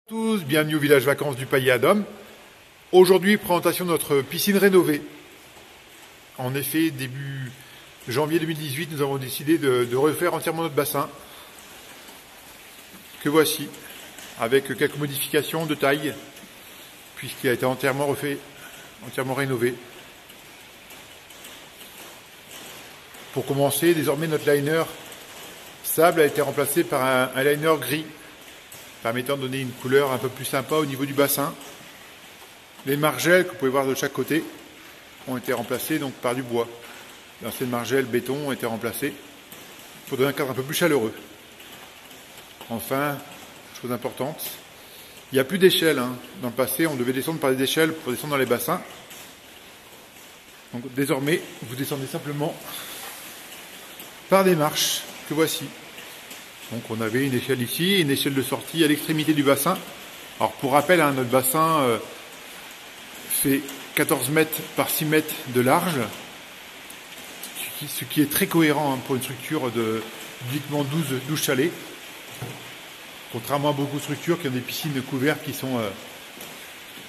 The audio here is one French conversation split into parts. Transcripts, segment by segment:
Tous, bienvenue au village vacances du Paillet à Dôme. Aujourd'hui, présentation de notre piscine rénovée. En effet, début janvier 2018, nous avons décidé de refaire entièrement notre bassin. Que voici, avec quelques modifications de taille, puisqu'il a été entièrement refait, entièrement rénové. Pour commencer, désormais notre liner sable a été remplacé par un liner gris, permettant de donner une couleur un peu plus sympa au niveau du bassin. Les margelles que vous pouvez voir de chaque côté ont été remplacées donc par du bois. L'ancienne margelle béton ont été remplacées pour donner un cadre un peu plus chaleureux. Enfin, chose importante, il n'y a plus d'échelle. Dans le passé, on devait descendre par des échelles pour descendre dans les bassins. Donc désormais, vous descendez simplement par des marches que voici. Donc on avait une échelle ici, une échelle de sortie à l'extrémité du bassin. Alors pour rappel, notre bassin fait 14 mètres par 6 mètres de large, ce qui est très cohérent pour une structure de uniquement 12 chalets. Contrairement à beaucoup de structures qui ont des piscines couvertes qui sont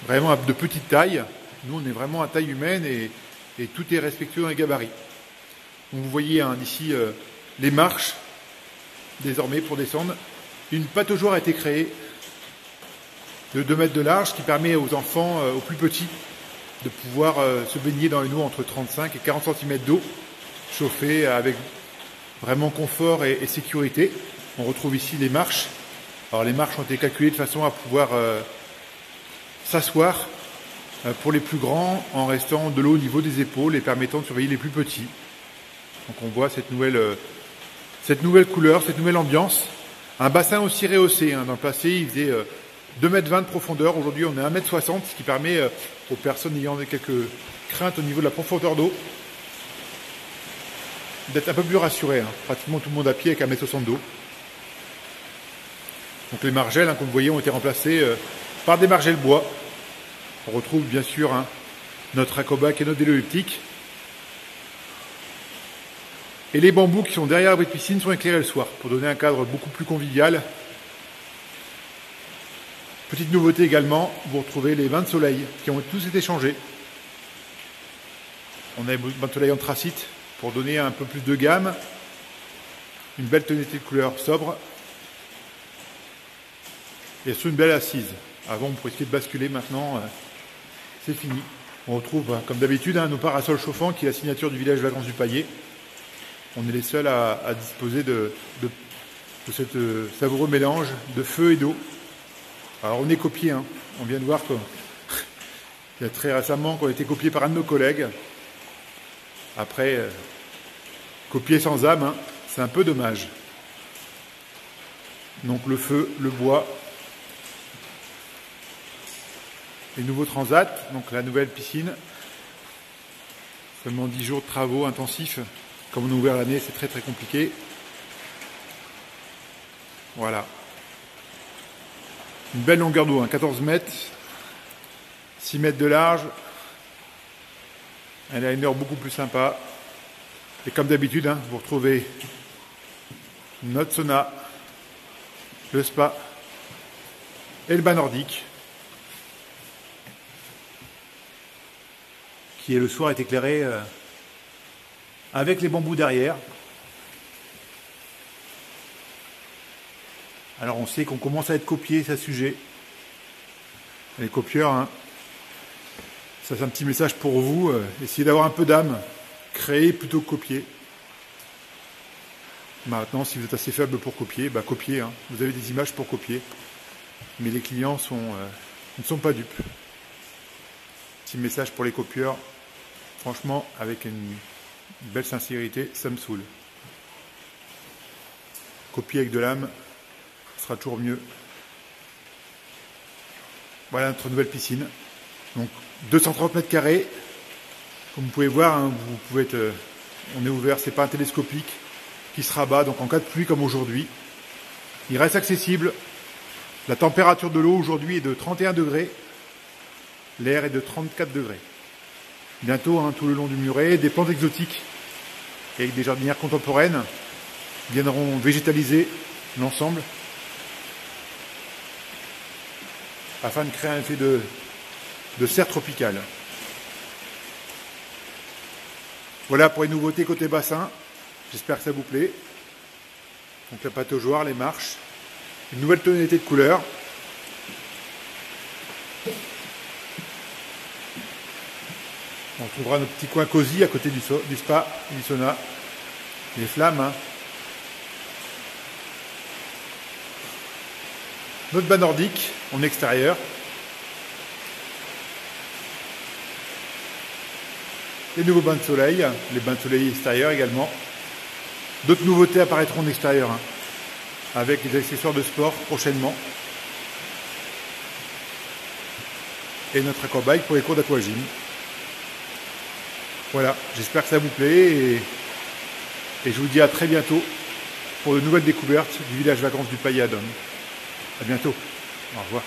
vraiment de petite taille, nous on est vraiment à taille humaine et tout est respectueux dans les gabarits. Donc vous voyez ici les marches. Désormais, pour descendre, une pataugeoire a été créée de 2 mètres de large qui permet aux enfants, aux plus petits, de pouvoir se baigner dans une eau entre 35 et 40 cm d'eau, chauffée avec vraiment confort et sécurité. On retrouve ici les marches. Alors les marches ont été calculées de façon à pouvoir s'asseoir pour les plus grands en restant de l'eau au niveau des épaules et permettant de surveiller les plus petits. Donc on voit cette nouvelle couleur, cette nouvelle ambiance. Un bassin aussi rehaussé. Dans le passé, il faisait 2,20 m de profondeur. Aujourd'hui, on est à 1,60 m, ce qui permet aux personnes ayant quelques craintes au niveau de la profondeur d'eau d'être un peu plus rassurées. Pratiquement tout le monde à pied avec 1,60 m d'eau. Donc les margelles, comme vous voyez, ont été remplacées par des margelles bois. On retrouve bien sûr notre acobac et notre vélo elliptique. Et les bambous qui sont derrière l'abri de piscine sont éclairés le soir pour donner un cadre beaucoup plus convivial. Petite nouveauté également, vous retrouvez les bains de soleil qui ont tous été changés. On a les bains de soleil anthracite pour donner un peu plus de gamme, une belle tonalité de couleur sobre et sur une belle assise. Avant, on risquait de basculer, maintenant c'est fini. On retrouve comme d'habitude nos parasols chauffants qui est la signature du village vacances du Paillet. On est les seuls à disposer de ce savoureux mélange de feu et d'eau. Alors on est copié, on vient de voir qu'il y a très récemment qu'on a été copié par un de nos collègues. Après, copié sans âme, c'est un peu dommage. Donc le feu, le bois, les nouveaux transats, donc la nouvelle piscine. Seulement 10 jours de travaux intensifs. Comme on a ouvert l'année, c'est très compliqué. Voilà. Une belle longueur d'eau, 14 mètres, 6 mètres de large. Un liner beaucoup plus sympa. Et comme d'habitude, vous retrouvez notre sauna, le spa et le bain nordique, qui le soir est éclairé avec les bambous derrière. Alors on sait qu'on commence à être copié, c'est un sujet. Les copieurs, ça c'est un petit message pour vous. Essayez d'avoir un peu d'âme. Créez plutôt que copier. Maintenant, si vous êtes assez faible pour copier, copiez. Vous avez des images pour copier. Mais les clients ne sont pas dupes. Petit message pour les copieurs. Franchement, avec une belle sincérité, ça me saoule. Copier avec de l'âme, ce sera toujours mieux. Voilà notre nouvelle piscine. Donc 230 mètres carrés. Comme vous pouvez voir, vous pouvez on est ouvert, c'est pas un télescopique qui se rabat, donc en cas de pluie comme aujourd'hui. Il reste accessible. La température de l'eau aujourd'hui est de 31 degrés. L'air est de 34 degrés. Bientôt, tout le long du muret, des plantes exotiques et avec des jardinières contemporaines viendront végétaliser l'ensemble. afin de créer un effet de serre tropicale. Voilà pour les nouveautés côté bassin. J'espère que ça vous plaît. Donc la pataugeoire, les marches, une nouvelle tonalité de couleur. On trouvera nos petits coins cosy à côté du spa, du sauna. Les flammes. Hein. Notre bas nordique en extérieur. Les nouveaux bains de soleil, les bains de soleil extérieurs également. D'autres nouveautés apparaîtront en extérieur, hein, avec les accessoires de sport prochainement. Et notre aquabike pour les cours d'aquagym. Voilà, j'espère que ça vous plaît et je vous dis à très bientôt pour de nouvelles découvertes du village vacances du Payadum. À bientôt, au revoir.